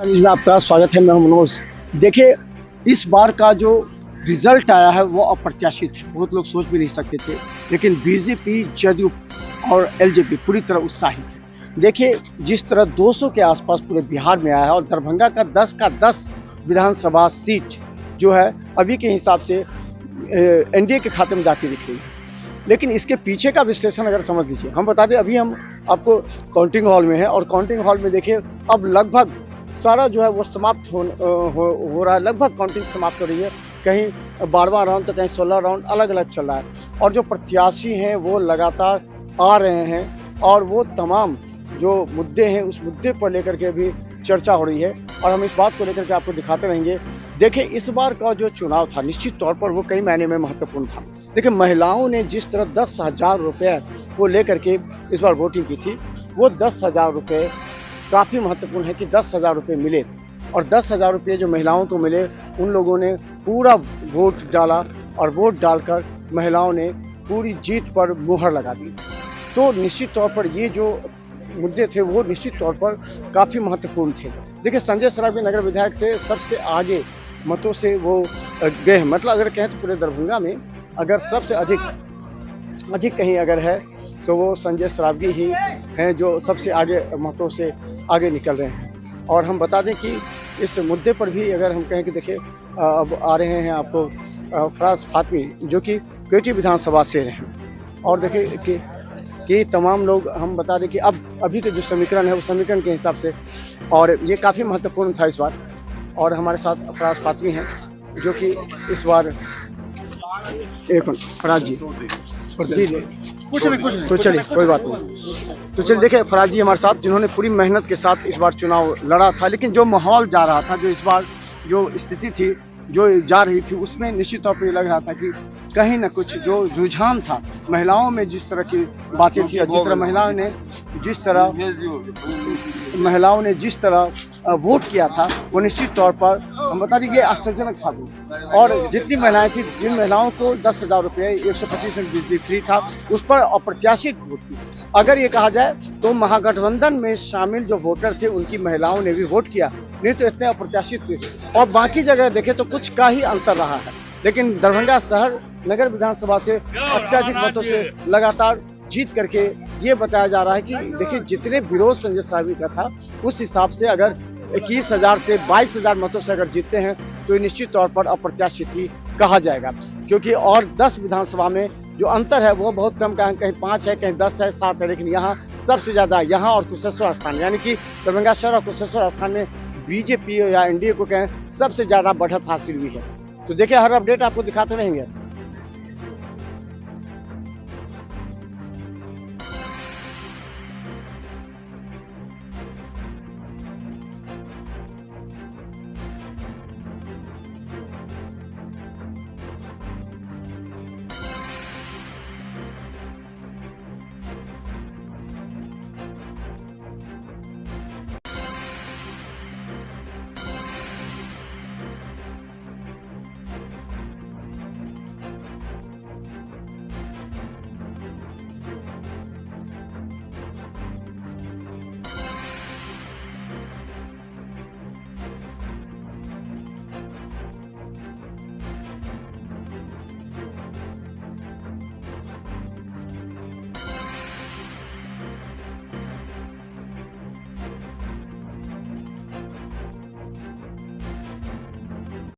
में आपका स्वागत है। मैं हूं मनोज। देखिए, इस बार का जो रिजल्ट आया है वो अप्रत्याशित है। बहुत लोग सोच भी नहीं सकते थे, लेकिन बीजेपी, जदयू और एलजेपी पूरी तरह उत्साहित है। देखिए, जिस तरह 200 के आसपास पूरे बिहार में आया है और दरभंगा का 10 का 10 विधानसभा सीट जो है अभी के हिसाब से एनडीए के खाते में जाती दिख रही है। लेकिन इसके पीछे का विश्लेषण अगर समझ लीजिए, हम बता दें, अभी हम आपको काउंटिंग हॉल में है और काउंटिंग हॉल में देखिए अब लगभग सारा जो है वो समाप्त हो रहा है। लगभग काउंटिंग समाप्त हो रही है। कहीं 12वां राउंड तो कहीं 16 राउंड अलग अलग चल रहा है और जो प्रत्याशी हैं वो लगातार आ रहे हैं और वो तमाम जो मुद्दे हैं उस मुद्दे पर लेकर के भी चर्चा हो रही है और हम इस बात को लेकर के आपको दिखाते रहेंगे। देखिए, इस बार का जो चुनाव था निश्चित तौर पर वो कई मायने में महत्वपूर्ण था। देखिए, महिलाओं ने जिस तरह 10,000 रुपये वो लेकर के इस बार वोटिंग की थी, वो 10,000 रुपये काफ़ी महत्वपूर्ण है कि 10,000 रुपये मिले और 10,000 रुपये जो महिलाओं को मिले, उन लोगों ने पूरा वोट डाला और वोट डालकर महिलाओं ने पूरी जीत पर मुहर लगा दी। तो निश्चित तौर पर ये जो मुद्दे थे वो निश्चित तौर पर काफ़ी महत्वपूर्ण थे। देखिए, संजय सरावगी नगर विधायक से सबसे आगे मतों से वो गए हैं। मतलब अगर कहें तो पूरे दरभंगा में अगर सबसे अधिक कहीं अगर है तो वो संजय सरावगी ही हैं जो सबसे आगे मतों से आगे निकल रहे हैं। और हम बता दें कि इस मुद्दे पर भी अगर हम कहें कि देखिए अब आ रहे हैं आपको फराज फातमी जो कि क्वेटी विधानसभा से हैं और देखिए कि तमाम लोग, हम बता दें कि अब अभी के जो समीकरण है उस समीकरण के हिसाब से और ये काफ़ी महत्वपूर्ण था इस बार। और हमारे साथ फराज फातमी हैं जो कि इस बार एक फराज जी तो चलिए कोई बात नहीं। तो चलिए देखिए, फराज जी हमारे साथ जिन्होंने पूरी मेहनत के साथ इस बार चुनाव लड़ा था, लेकिन जो माहौल जा रहा था, जो इस बार जो स्थिति थी जो जा रही थी, उसमें निश्चित तौर पर ये लग रहा था कि कहीं ना कुछ जो रुझान था महिलाओं में, जिस तरह की बातें थी और जिस तरह महिलाओं ने जिस तरह वोट किया था, वो निश्चित तौर पर हम बता दें ये आश्चर्यजनक था। और जितनी महिलाएं थी, जिन महिलाओं को 10,000 रुपये 125 यूनिट बिजली फ्री था, उस पर अप्रत्याशित वोट की। अगर ये कहा जाए तो महागठबंधन में शामिल जो वोटर थे उनकी महिलाओं ने भी वोट किया, नहीं तो इतने अप्रत्याशित थे। और बाकी जगह देखें तो कुछ का ही अंतर रहा है, लेकिन दरभंगा शहर नगर विधानसभा से अत्यधिक मतों से लगातार जीत करके ये बताया जा रहा है कि देखिए जितने विरोध संजय सरावगी का था उस हिसाब से अगर 21,000 से 22,000 मतों से अगर जीतते हैं तो निश्चित तौर पर अप्रत्याशित ही कहा जाएगा। क्योंकि और 10 विधानसभा में जो अंतर है वो बहुत कम का है, कहीं 5 है, कहीं 10 है, 7 है, लेकिन यहाँ सबसे ज़्यादा यहाँ और कुशेश्वर स्थान यानी कि दरभंगा शहर और कुशेश्वर स्थान में बीजेपी या एनडीए को कहें सबसे ज़्यादा बढ़त हासिल हुई है। तो देखिए, हर अपडेट आपको दिखाते रहेंगे।